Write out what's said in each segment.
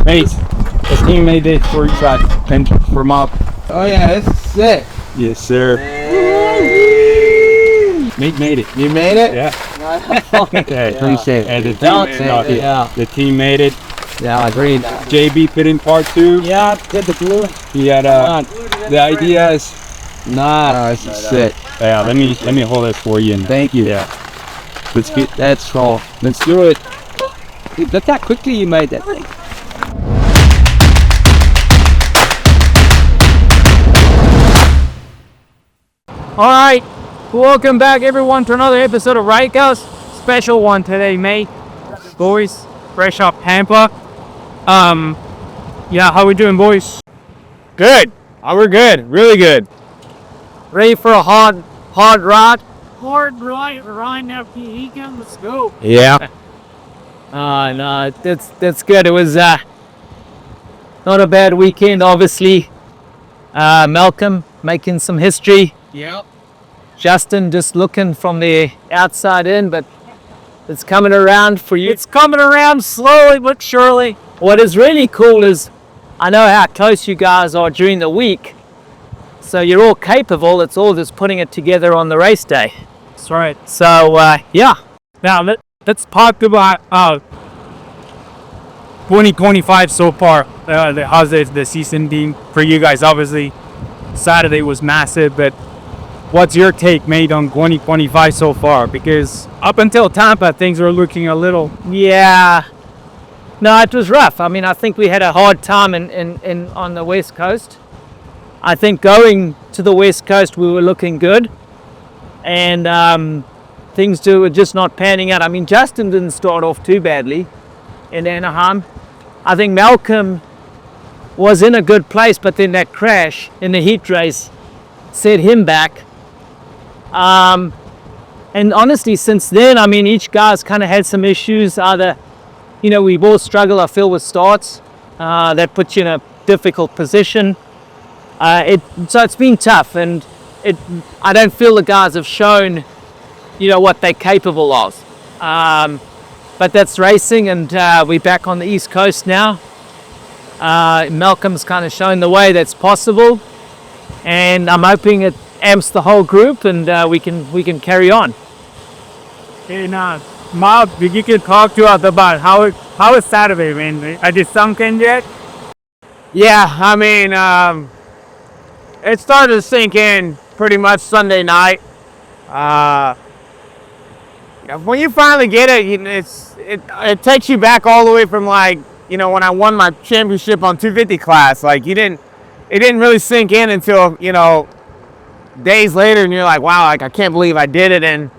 Mate, the team made it for you guys and for Mob. Oh yeah, that's sick. Yes, sir. Mate made it. You made it? Yeah. Okay, appreciate it. And the team made it. Yeah, I agreed. JB fit in part 2. Yeah, did the blue. He had the idea is. Nah, this is sick. Yeah, let me hold it for you. Thank you. Yeah. Let's get. That's cool. Let's do it. Look how quickly you made that thing. Alright, welcome back everyone to another episode of Ridecast. Special one today, mate. Boys, fresh off Tampa. Yeah, how we doing, boys? Good. We're good. Really good. Ready for a hard ride? Hard ride now, weekend. Let's go. Yeah. No, that's good. It was not a bad weekend, obviously. Malcolm making some history. Yep. Justin just looking from the outside in, but it's coming around for you. It's coming around slowly but surely. What is really cool is I know how close you guys are during the week. So you're all capable. It's all just putting it together on the race day. That's right. So, yeah. Now, let's talk about 2025 so far. How's the season been for you guys? Obviously, Saturday was massive, but what's your take, mate, on 2025 so far? Because up until Tampa, things were looking a little... Yeah. No, it was rough. I mean, I think we had a hard time on the West Coast. I think going to the West Coast, we were looking good. And things were just not panning out. I mean, Justin didn't start off too badly in Anaheim. I think Malcolm was in a good place, but then that crash in the heat race set him back. And honestly, since then, I mean, each guy's kind of had some issues. Either, you know, we both struggle, I feel, with starts. That puts you in a difficult position. So it's been tough, and I don't feel the guys have shown, you know, what they're capable of. But that's racing, and we're back on the East Coast now. Malcolm's kind of shown the way that's possible, and I'm hoping it amps the whole group, and we can carry on. Hey, now, Mark, you can talk to us about how is Saturday, man? Are they sunk in yet? Yeah, I mean, it started to sink in pretty much Sunday night. When you finally get it, it takes you back all the way from, like, you know, when I won my championship on 250 class. Like, it didn't really sink in until, you know, days later, and you're like, wow, like, I can't believe I did it. And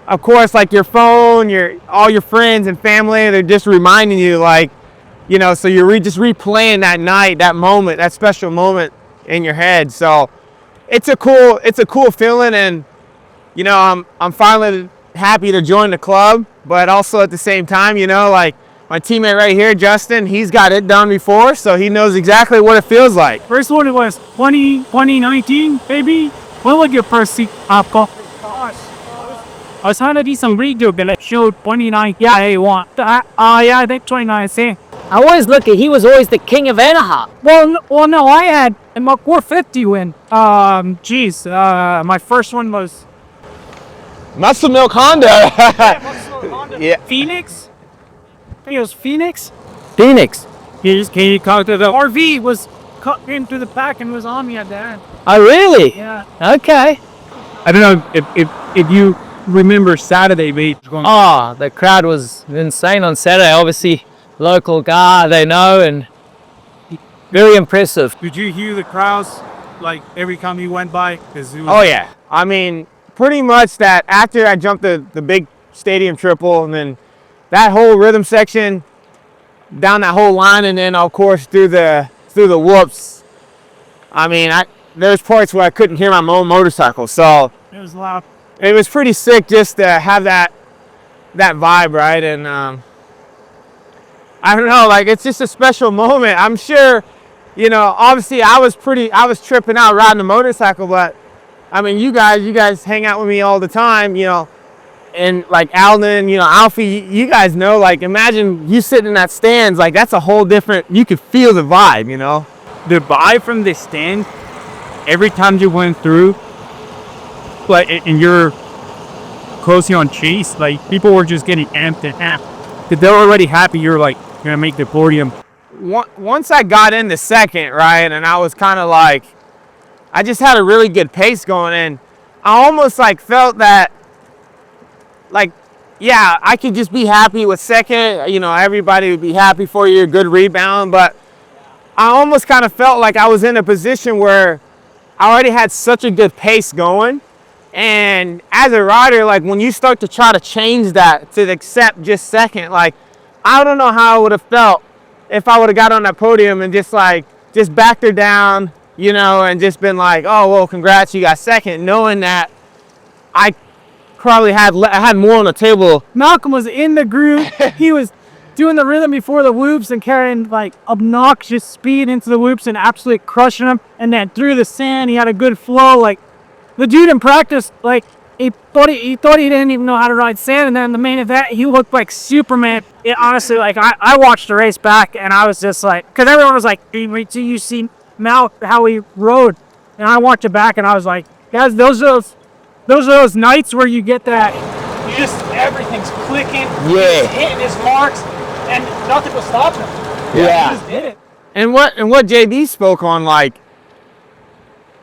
of course, like, your phone, all your friends and family, they're just reminding you, like, you know, so you're just replaying that night, that moment, that special moment in your head. So it's a cool feeling, and, you know, I'm finally happy to join the club, but also at the same time, you know, like, my teammate right here, Justin, he's got it done before, so he knows exactly what it feels like. First one was 2019, baby. What was your first seat? I was trying to do some video, but it showed 29. Yeah, I want. Yeah, I think 29. See. I always look at, he was always the king of Anaheim. Well, no, I had my 450 win. My first one was Muscle Milk Honda. Yeah. Phoenix. I think it was Phoenix. Phoenix. Can you talk to the RV was cut into the back and was on me at the end. Oh, really? Yeah. Okay. I don't know if you remember Saturday, mate. Oh, the crowd was insane on Saturday. Obviously, local guy they know, and very impressive. Did you hear the crowds like every time you went by? Oh yeah. I mean, pretty much that after I jumped the big stadium triple, and then that whole rhythm section down that whole line, and then of course through the whoops. I mean, there's parts where I couldn't hear my own motorcycle, so it was loud. It was pretty sick just to have that vibe, right? And I don't know, like, it's just a special moment. I'm sure, you know, obviously I was tripping out riding the motorcycle, but I mean, you guys hang out with me all the time, you know. and like Aldon, Alfie, you guys know, like imagine you sitting in that stands, like that's a whole different, you could feel the vibe, The vibe from the stand, every time you went through, like, and you're closing on chase, like people were just getting amped and amped. They're already happy you're like gonna make the podium. Once I got into second, right, and I was kind of like, I just had a really good pace going in. I almost like felt that, like, yeah, I could just be happy with second. Everybody would be happy for you, good rebound. But I almost kind of felt like I was in a position where I already had such a good pace going. And as a rider, like when you start to try to change that to accept just second, like I don't know how I would have felt if I would have got on that podium and just backed her down, and just been like, oh, well, congrats, you got second, knowing that I probably had more on the table. Malcolm was in the groove. He was doing the rhythm before the whoops and carrying like obnoxious speed into the whoops and absolutely crushing them. And then through the sand, he had a good flow. Like the dude in practice, like he thought he didn't even know how to ride sand. And then in the main event, he looked like Superman. It honestly, like I watched the race back and I was just like, because everyone was like, wait till you see Mal how he rode. And I watched it back and I was like, guys, those are those nights where you get that, everything's clicking, Yeah. he's hitting his marks, and nothing will stop him. Yeah. He just did it. And what JB spoke on, like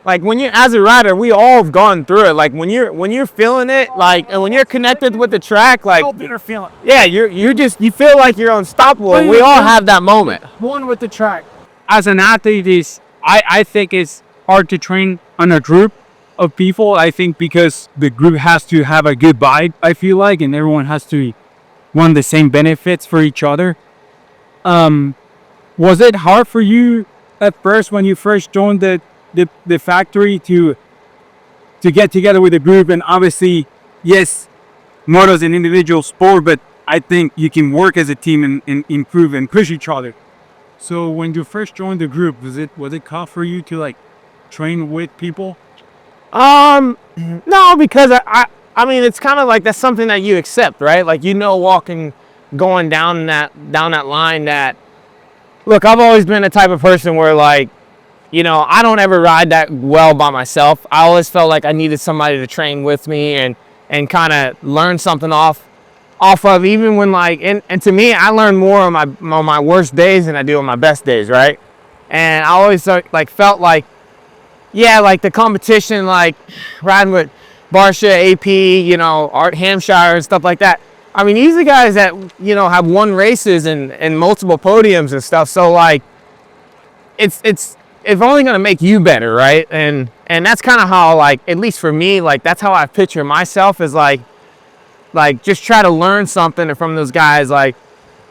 when you, as a rider, we all have gone through it. Like when you're feeling it, like, and when you're connected with the track, like, No bitter feeling. yeah, you feel like you're unstoppable. And we all have that moment. One with the track. As an athlete, I think it's hard to train on a group of people. I think because the group has to have a good vibe, I feel like, and everyone has to want the same benefits for each other. Was it hard for you at first when you first joined the factory to get together with a group? And obviously, yes, moto is an individual sport, but I think you can work as a team and improve and push each other. So when you first joined the group, was it tough for you to like train with people? No, because I mean, it's kind of like that's something that you accept, right? Like, going down that line that, look, I've always been the type of person where, like, I don't ever ride that well by myself. I always felt like I needed somebody to train with me and kind of learn something off of, even when, like, and to me, I learn more on my worst days than I do on my best days, right? And I always like felt like, yeah, like the competition, like riding with Barcia, AP, Art Hampshire and stuff like that. I mean, these are guys that, have won races and multiple podiums and stuff. So like, it's only going to make you better, right? And that's kind of how, like, at least for me, like, that's how I picture myself, is like just try to learn something from those guys, like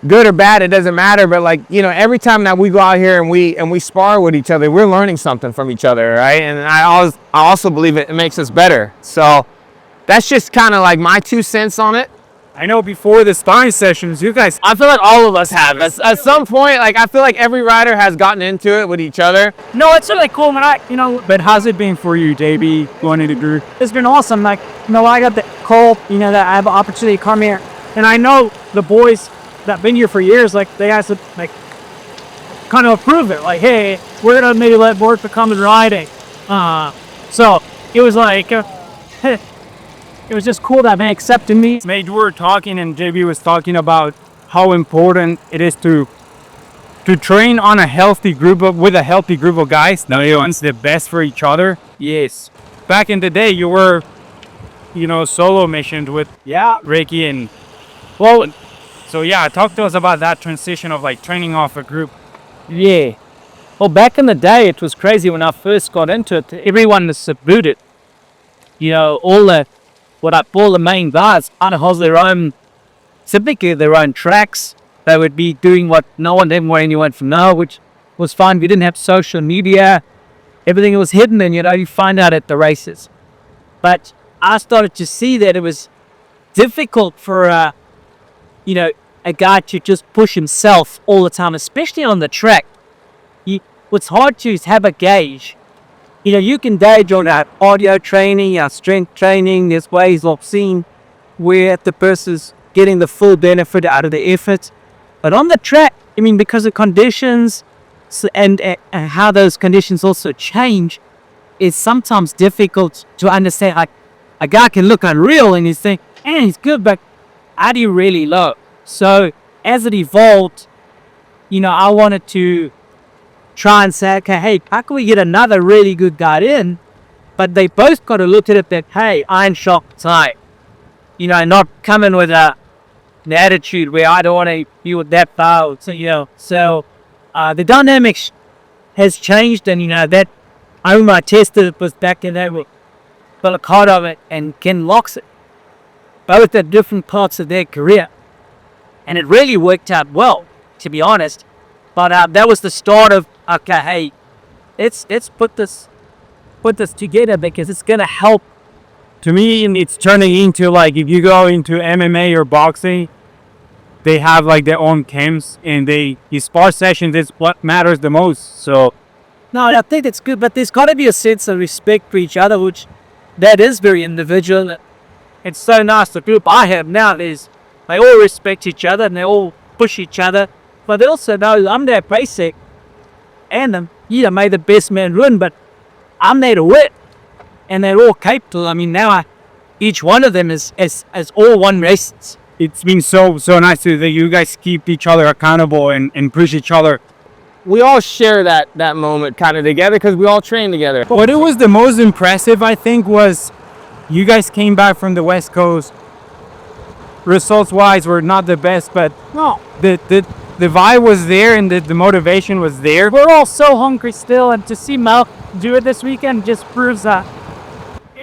good or bad, it doesn't matter. But like, every time that we go out here and we spar with each other, we're learning something from each other, right? And I also believe it makes us better. So that's just kind of like my 2 cents on it. I know before the sparring sessions, you guys, I feel like all of us have. At some point, like, I feel like every rider has gotten into it with each other. No, it's really cool, man. but how's it been for you, JB, going into the group? It's been awesome. Like, I got the call, that I have an opportunity to come here. And I know the boys that been here for years, like, they have to, like, kind of approve it. Like, hey, we're going to maybe let Borka come and riding. So it was like, it was just cool that they accepted me. Mate, we were talking and JB was talking about how important it is to train on a healthy group with a healthy group of guys. Now everyone's the best for each other. Yes. Back in the day, you were, solo missioned with Reich and well. So yeah, talk to us about that transition of like training off a group. Yeah. Well, back in the day, it was crazy when I first got into it. Everyone was subdued. All the main guys kind of has their own, typically their own tracks. They would be doing what no one didn't want anyone to know, which was fine. We didn't have social media. Everything was hidden, and you find out at the races. But I started to see that it was difficult for a guy to just push himself all the time, especially on the track. What's hard to is have a gauge. You can gauge on our audio training, our strength training. There's ways of seeing where the person's getting the full benefit out of the effort. But on the track, I mean, because of conditions and how those conditions also change, it's sometimes difficult to understand. Like, a guy can look unreal and you think, he's good, but how do you really know? So as it evolved, I wanted to try and say, okay, hey, how can we get another really good guy in? But they both got to look at it that, hey, iron shock type. Not coming with an attitude where I don't want to be with that foul. So, the dynamics has changed, and that I remember I tested it was back in there with Bellicado and Ken Loxett, both at different parts of their career, and it really worked out well, to be honest. But that was the start of, okay, hey, let's put this together because it's gonna help. To me, it's turning into like, if you go into MMA or boxing, they have like their own camps, and the spar sessions is what matters the most. So no, I think that's good, but there's got to be a sense of respect for each other, which that is very individual. It's so nice. The group I have now, they all respect each other and they all push each other, but they also know I'm their basic, and may the best man win, but I'm there to win, and they're all capable. I mean, now each one of them is all won races. it's been so nice that you guys keep each other accountable and push each other. We all share that moment kind of together because we all train together. What it was the most impressive, I think, was you guys came back from the West Coast. Results-wise, were not the best, but No, the vibe was there and the motivation was there. we're all so hungry still, and to see Mel do it this weekend just proves that.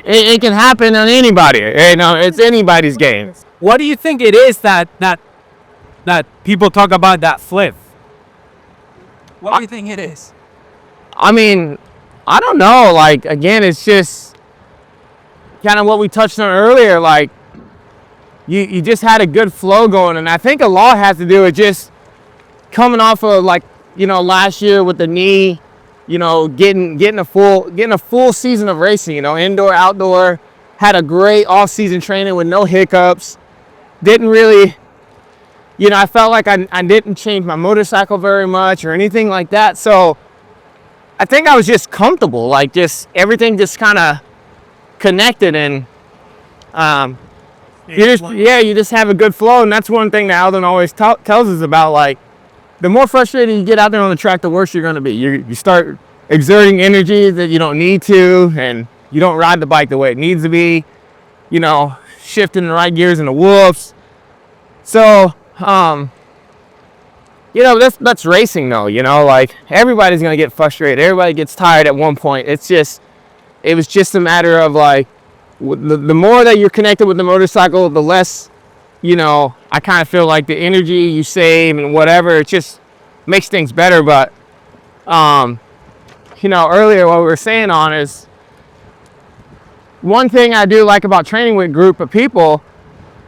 It can happen on anybody. It's anybody's game. What do you think it is that people talk about that flip? What do you think it is? I mean, I don't know. Like, again, it's just kind of what we touched on earlier. Like, you just had a good flow going, and I think a lot has to do with just coming off of, like, last year with the knee, getting a full season of racing, indoor, outdoor. Had a great off-season training with no hiccups. Didn't really, I felt like I didn't change my motorcycle very much or anything like that. So I think I was just comfortable, like just everything just kind of connected, and you just have a good flow. And that's one thing that Aldon always tells us about. Like, the more frustrated you get out there on the track, the worse you're going to be. You start exerting energy that you don't need to, and you don't ride the bike the way it needs to be, shifting the right gears in the whoops. So, that's racing though, like everybody's going to get frustrated. Everybody gets tired at one point. It was just a matter of like, the more that you're connected with the motorcycle, the less, I kind of feel like the energy you save and whatever, it just makes things better. But, earlier what we were saying on is, one thing I do like about training with a group of people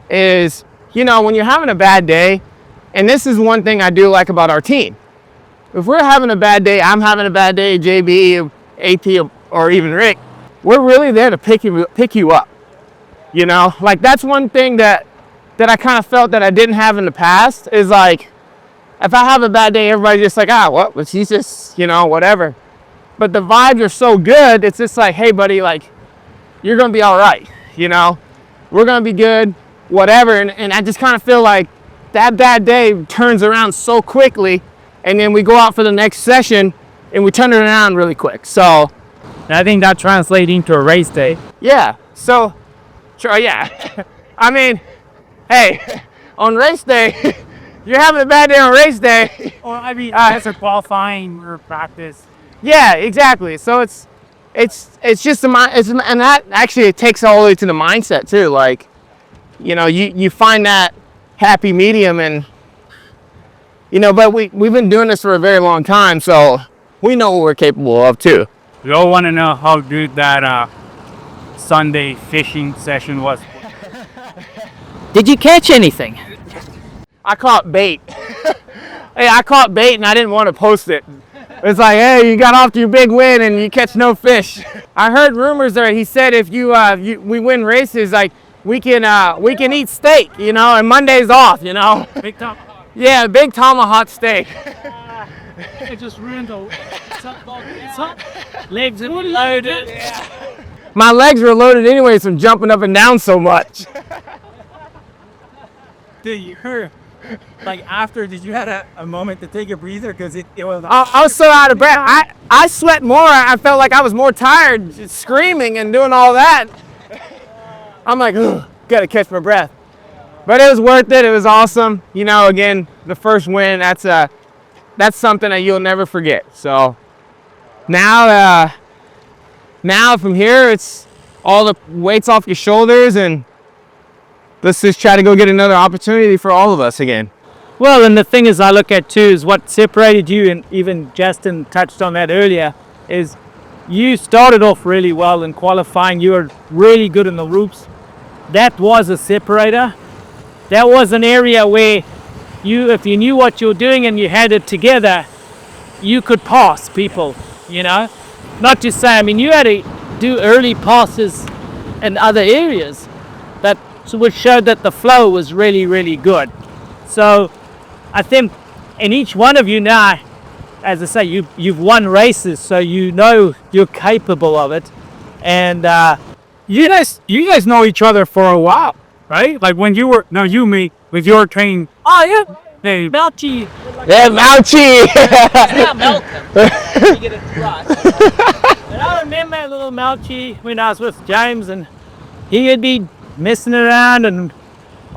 is, when you're having a bad day, and this is one thing I do like about our team. If we're having a bad day, I'm having a bad day, JB, AT, or even Rick, we're really there to pick you up. Like, that's one thing that I kind of felt that I didn't have in the past, is like, if I have a bad day, everybody's just like, what? Well, he's just, whatever. But the vibes are so good, it's just like, hey, buddy, like, you're going to be all right, We're going to be good, whatever. And I just kind of feel like that bad day turns around so quickly, and then we go out for the next session, and we turn it around really quick. So I think that translates into a race day. yeah. So, sure, yeah. I mean, hey, on race day, you're having a bad day on race day. Or that's a qualifying or practice. Yeah, exactly. So it's just the mind, and that actually it takes all the way to the mindset too. Like, you find that happy medium, and but we've been doing this for a very long time, so we know what we're capable of too. We all want to know how good that Sunday fishing session was. Did you catch anything? I caught bait. Hey, I caught bait, and I didn't want to post it. It's like, hey, you got off to your big win and you catch no fish. I heard rumors that he said if we win races, like, we can eat steak, you know, and Monday's off, you know. Big time. Yeah, big tomahawk steak. It just ruined the legs are loaded. My legs were loaded anyways from jumping up and down so much. Did you hear? Like after, did you had a moment to take a breather because it was? I was so out of breath. I sweat more. I felt like I was more tired, just screaming and doing all that. I'm like, ugh, gotta catch my breath. But it was worth it. It was awesome. You know, again, the first win. That's something that you'll never forget. So now from here, it's all the weights off your shoulders, and let's just try to go get another opportunity for all of us again. Well, and the thing is I look at too is what separated you, and even Justin touched on that earlier, is you started off really well in qualifying. You were really good in the ropes. That was a separator. That was an area where if you knew what you were doing and you had it together, you could pass people, you know. Not to say, I mean, you had to do early passes in other areas which showed that the flow was really, really good. So I think in each one of you now, as I say, you've won races, so you know you're capable of it. And you guys know each other for a while, right? Like when you were, no, you, me, with your training. oh yeah, Hey, Melchi. Yeah, Mouchie! It's not Malcolm. You get it right. And I remember little Melchi when I was with James, and he would be messing around and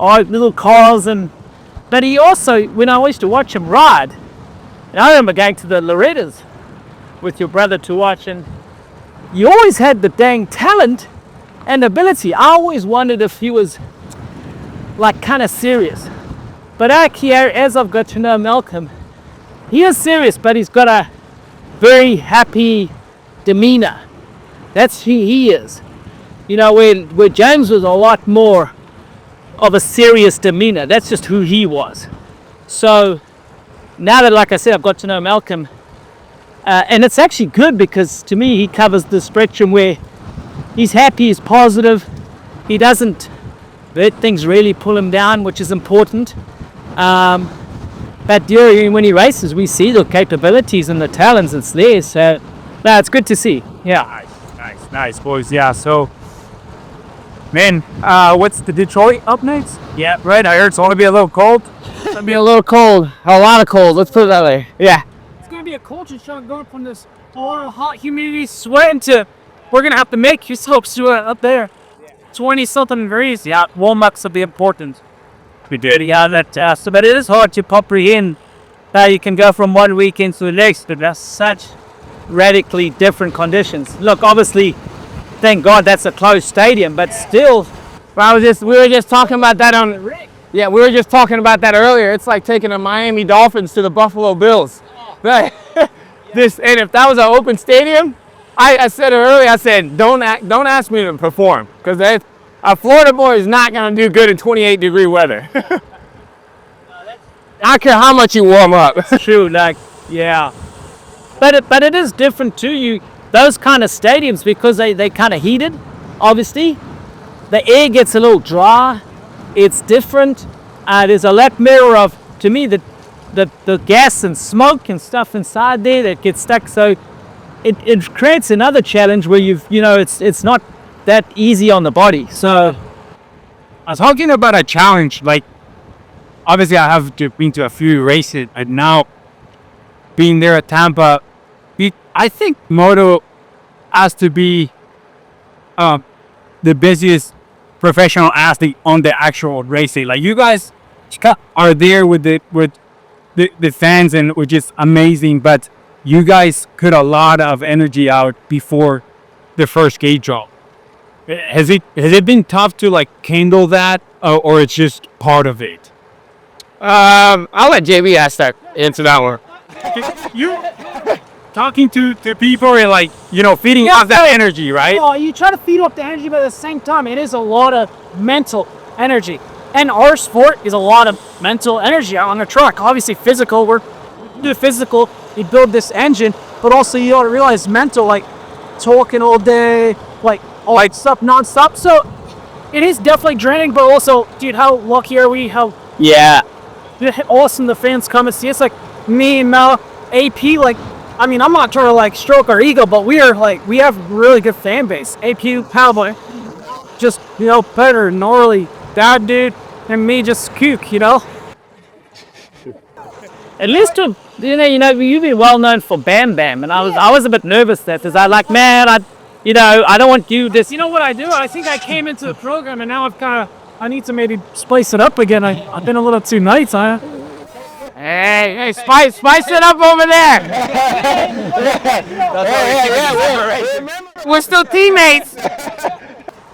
little cars, but he also, when I used to watch him ride, and I remember going to the Loretta's with your brother to watch, and you always had the dang talent and ability. I always wondered if he was like kind of serious. But actually, as I've got to know Malcolm, he is serious, but he's got a very happy demeanor. That's who he is. You know, where James was a lot more of a serious demeanor. That's just who he was. So now that, like I said, I've got to know Malcolm, and it's actually good because to me he covers the spectrum where he's happy, he's positive, he doesn't let things really pull him down, which is important. But when he races, we see the capabilities and the talents it's there. So no, it's good to see. Yeah. nice, boys. Yeah. So, man, what's the Detroit up next? Yeah. Right. I heard it's going to be a little cold. It's gonna be a little cold, a lot of cold. Let's put it that way. Yeah. It's gonna be a culture shock going from this hot humidity sweating to we're gonna have to make you soap sweat up there. 20 something degrees. Yeah. Warm-ups will be important. We did. Yeah, but it is hard to comprehend how you can go from one weekend to the next, but that's such radically different conditions. Look, obviously, thank God that's a closed stadium, but still. Well, we were just talking about that on Rick. Yeah, we were just talking about that earlier. It's like taking the Miami Dolphins to the Buffalo Bills. Right. And if that was an open stadium, I said it earlier. I said don't ask me to perform because a Florida boy is not gonna do good in 28-degree weather. I don't care how much you warm up. True, like, yeah. But it is different too. Those kind of stadiums, because they kind of heated, obviously, the air gets a little dry. It's different. There's a lot more of, to me, the gas and smoke and stuff inside there that gets stuck. So it creates another challenge where it's not that easy on the body. So I was talking about a challenge. Like, obviously, I have been to a few races, and now being there at Tampa, I think Moto has to be the busiest professional athlete on the actual race day. Like, you guys are there with the fans, and which is amazing. But you guys put a lot of energy out before the first gate drop. Has it been tough to like handle that, or it's just part of it? I'll let JB answer that one. You talking to people and like feeding off that energy, right? Oh, you try to feed off the energy, but at the same time, it is a lot of mental energy. And our sport is a lot of mental energy out on the track. Obviously, physical. We do physical. You build this engine, but also you ought to realize mental, like talking all day, like all stuff nonstop. So it is definitely draining, but also, dude, how lucky are we? How Yeah. awesome the fans come and see us. Like me and Mel, AP, like, I mean, I'm not trying to like stroke our ego, but we have really good fan base. AP, Cowboy, just, better, gnarly, dad dude, and me just kook, At least you've been well known for Bam Bam, and I was a bit nervous that because I like, man, I don't want you this. You know what I do? I think I came into the program and now I need to maybe spice it up again. I've been a little too nice, huh? Hey, spice it up over there. We're still teammates.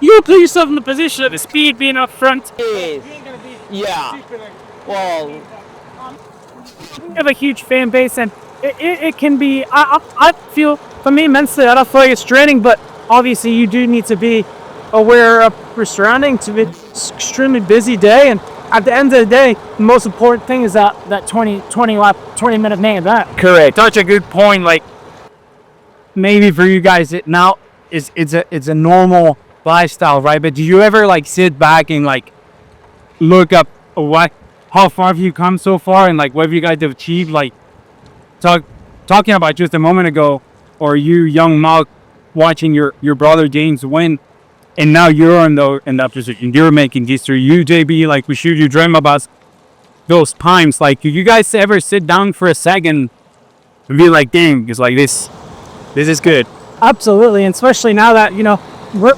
You put yourself in the position of the speed being up front. Yeah. Well, We have a huge fan base, and it can be, I feel, for me, mentally, I don't feel like it's draining, but obviously you do need to be aware of your surroundings. It's an extremely busy day, and at the end of the day, the most important thing is that 20-minute main event. Correct. Such a good point. Like, maybe for you guys, it's a normal lifestyle, right? But do you ever like sit back and like look up how far have you come so far, and like what have you guys have achieved? Like, talking about just a moment ago, or you, young Mark, watching your brother James win, and now you're in that position. You're making history. You, JB, like we shoot you dream about those times. Like, do you guys ever sit down for a second and be like, dang, it's like this is good? Absolutely, and especially now that we're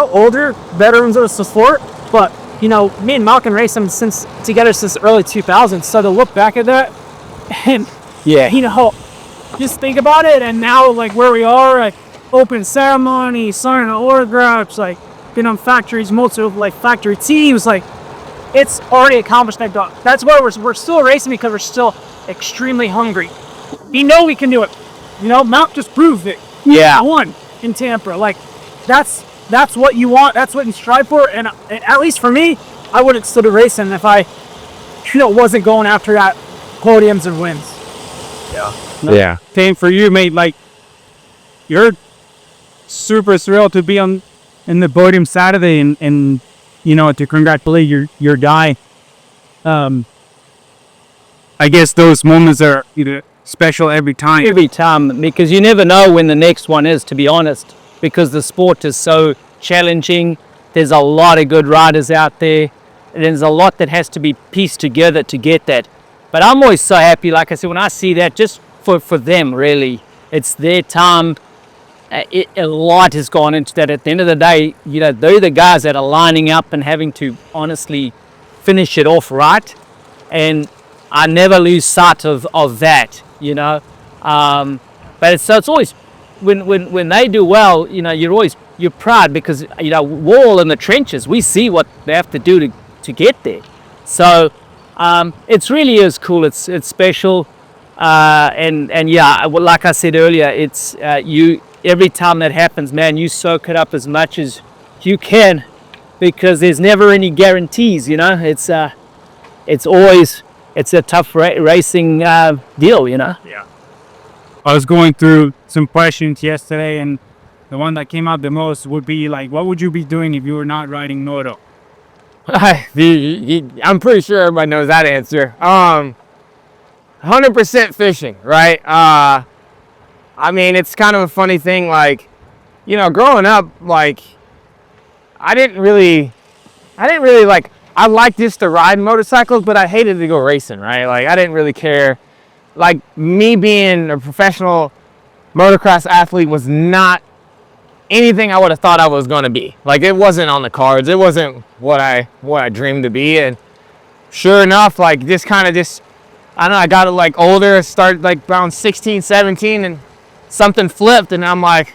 older veterans of the sport, but me and Malcolm raced them together since the early 2000s. So to look back at that, and just think about it, and now like where we are, like open ceremony, signing autographs, like been on factories, multiple like factory teams, like it's already accomplished. That's why we're still racing, because we're still extremely hungry. We can do it. Mount just proved it. yeah. Won in Tampa. Like that's what you want. That's what you strive for. And at least for me, I wouldn't still be racing if I, wasn't going after that podiums and wins. Yeah. Same for you, mate. Like, you're super thrilled to be in the podium Saturday, and to congratulate your guy. I guess those moments are special every time. Every time, because you never know when the next one is, to be honest, because the sport is so challenging. There's a lot of good riders out there, and there's a lot that has to be pieced together to get that. But I'm always so happy, like I said, when I see that, just for them, really. It's their time. A lot has gone into that. At the end of the day, they're the guys that are lining up and having to honestly finish it off right. And I never lose sight of that, But it's always, when they do well, you're proud, because, we're all in the trenches. We see what they have to do to get there. So it really is cool. It's special. And yeah, like I said earlier, it's every time that happens, man, you soak it up as much as you can, because there's never any guarantees. It's always a tough racing deal. Yeah. I was going through some questions yesterday, and the one that came out the most would be like, what would you be doing if you were not riding moto? I'm pretty sure everybody knows that answer. 100% fishing, right? I mean, it's kind of a funny thing, like, growing up, like, I didn't really like, I liked just to ride motorcycles, but I hated to go racing, right? Like, I didn't really care. Like, me being a professional motocross athlete was not anything I would have thought I was going to be. Like, it wasn't on the cards. It wasn't what I dreamed to be. And sure enough, like, I don't know, I got like older, started like around 16, 17, and something flipped, and I'm like,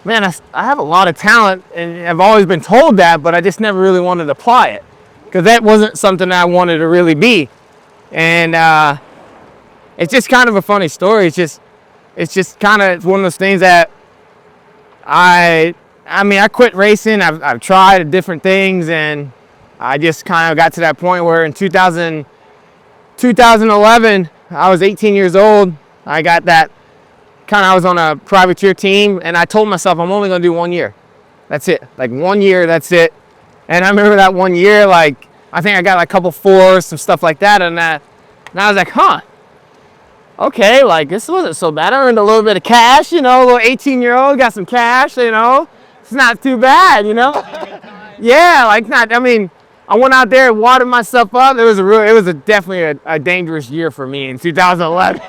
man, I have a lot of talent, and I've always been told that, but I just never really wanted to apply it, because that wasn't something I wanted to really be. And it's just kind of a funny story. It's just kind of one of those things that I quit racing. I've tried different things, and I just kind of got to that point where in 2011, I was 18 years old. I got that I was on a privateer team, and I told myself I'm only going to do 1 year. That's it. Like 1 year, that's it. And I remember that 1 year, like, I think I got like a couple fours, some stuff like that and that. And I was like, huh, okay, like this wasn't so bad. I earned a little bit of cash, you know, a little 18-year-old, got some cash, you know. It's not too bad, you know. Yeah, like I mean, I went out there and watered myself up. It was definitely a dangerous year for me in 2011.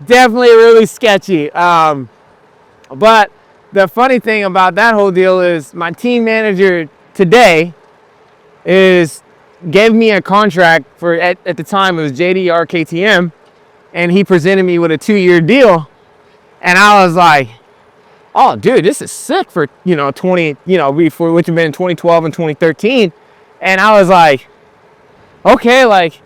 Definitely really sketchy. But the funny thing about that whole deal is my team manager today gave me a contract for, at the time it was JDR KTM, and he presented me with a 2-year deal. And I was like, oh dude, this is sick for, you know, 20, you know, before, which had been in 2012 and 2013. And I was like, okay, like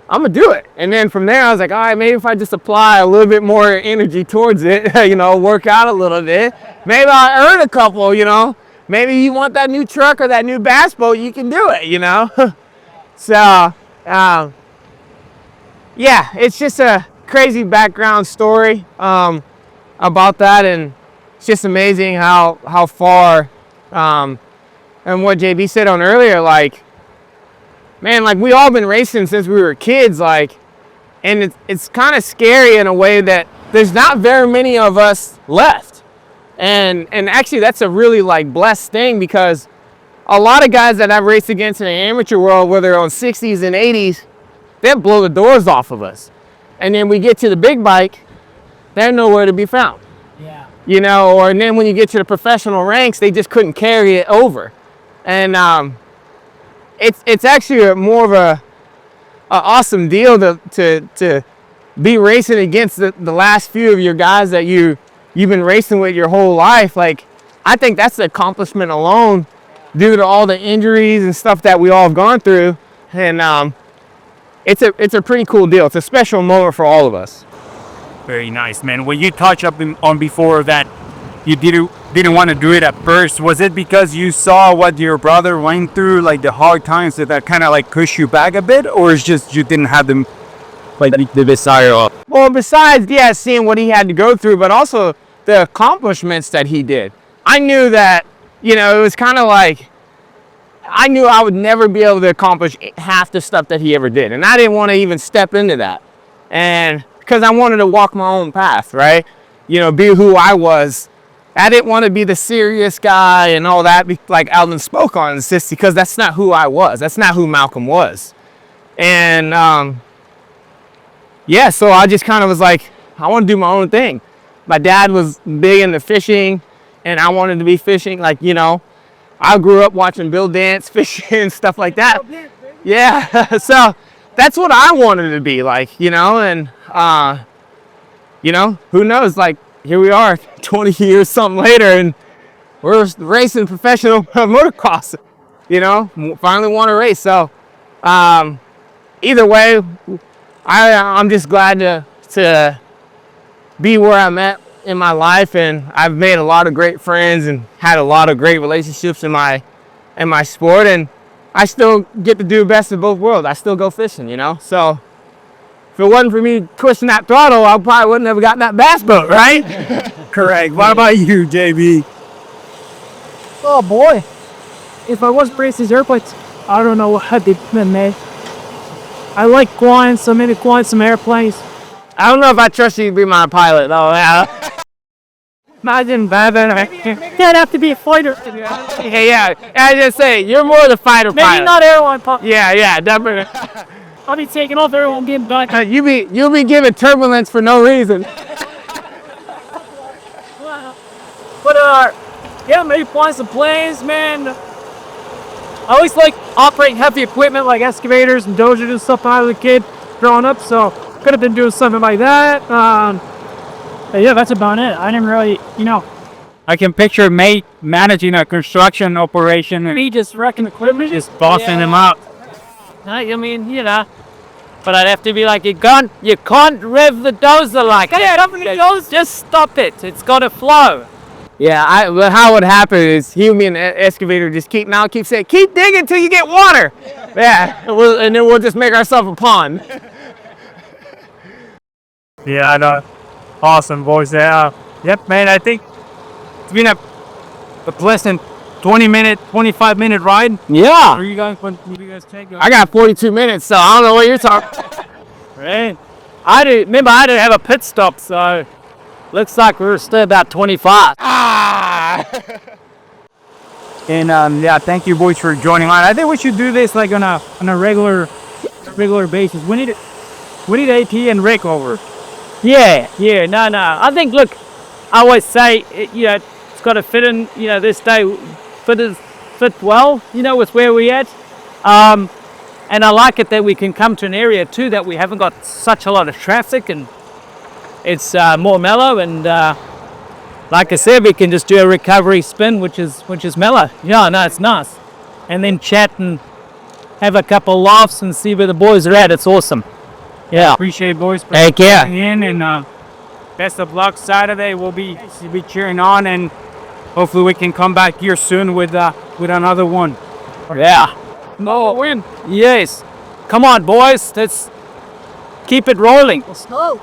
I'm gonna do it. And then from there I was like, all right, maybe if I just apply a little bit more energy towards it, you know, work out a little bit, maybe I'll earn a couple, you know. Maybe you want that new truck or that new bass boat, you can do it, you know. So yeah, it's just a crazy background story about that, and it's just amazing how far and what JB said on earlier, like, man, like we all been racing since we were kids, like, and it's kind of scary in a way that there's not very many of us left. And actually that's a really like blessed thing, because a lot of guys that I've raced against in the amateur world, where they're on 60s and 80s, they'll blow the doors off of us. And then we get to the big bike, they're nowhere to be found. Yeah. You know, and then when you get to the professional ranks, they just couldn't carry it over. And it's actually more of a awesome deal to be racing against the last few of your guys that you've been racing with your whole life. Like, I think that's the accomplishment alone, due to all the injuries and stuff that we all have gone through. And it's a pretty cool deal. It's a special moment for all of us. Very nice, man. When you touched on before that you didn't want to do it at first, was it because you saw what your brother went through, like the hard times, that kind of like pushed you back a bit, or it's just you didn't have them like the desire? Well, besides, yeah, seeing what he had to go through, but also the accomplishments that he did. I knew that, you know, it was kind of like, I knew I would never be able to accomplish half the stuff that he ever did. And I didn't want to even step into that. And because I wanted to walk my own path, right? You know, be who I was. I didn't want to be the serious guy and all that, like Aldon spoke on, just because that's not who I was. That's not who Malcolm was. And yeah, so I just kind of was like, I want to do my own thing. My dad was big into fishing, and I wanted to be fishing. Like, you know, I grew up watching Bill Dance fishing and stuff like that. Yeah, so that's what I wanted to be like, you know. And you know, who knows, like, here we are 20 years something later, and we're racing professional motocross, you know, finally want to race. So either way, I'm just glad to be where I'm at in my life, and I've made a lot of great friends and had a lot of great relationships in my sport, and I still get to do the best of both worlds. I still go fishing, you know. So if it wasn't for me twisting that throttle, I probably wouldn't have gotten that bass boat, right? Correct. What about you, JB? Oh boy. If I was racing airplanes, I don't know what had they been made. I like flying, so maybe flying some airplanes. I don't know if I trust you to be my pilot, though. Yeah. Imagine that. Can't have to be a fighter. Yeah. I just say, you're more the fighter pilot. Maybe not airline pilot. Yeah, definitely. I'll be taking off, everyone getting back. You'll be giving turbulence for no reason. But yeah, maybe flying some planes, man. I always like operating heavy equipment like excavators and dozers and stuff when I was a kid growing up, so could have been doing something like that. But yeah, that's about it. I didn't really, you know. I can picture mate managing a construction operation and Me just wrecking equipment. just bossing him out. I mean, you know, but I'd have to be like, you can't rev the dozer like that. Just stop it. It's got to flow. Yeah, but how it would happen is he and the excavator just keep saying, keep digging until you get water. Yeah, and then we'll just make ourselves a pond. Yeah, I know. Awesome, boys. Yep, man. I think it's been a a pleasant 20-minute, 25-minute ride. Yeah. Are you guys? What you guys take? I got 42 minutes, so I don't know what you're talking. Right. I didn't have a pit stop, so looks like we're still about 25. And yeah, thank you boys for joining on. I think we should do this like on a regular basis. We need AP and Rick over. Yeah, no. I think, look, I always say, it's got to fit in, this day, fit well, with where we're at. And I like it that we can come to an area too that we haven't got such a lot of traffic, and it's more mellow. And like I said, we can just do a recovery spin, which is mellow. Yeah, no, it's nice. And then chat and have a couple laughs and see where the boys are at. It's awesome. Yeah. Appreciate it, boys. For Take care. coming in, and best of luck Saturday. We'll be cheering on, and hopefully we can come back here soon with another one. Yeah. No win. Yes. Come on, boys. Let's keep it rolling. Let's go.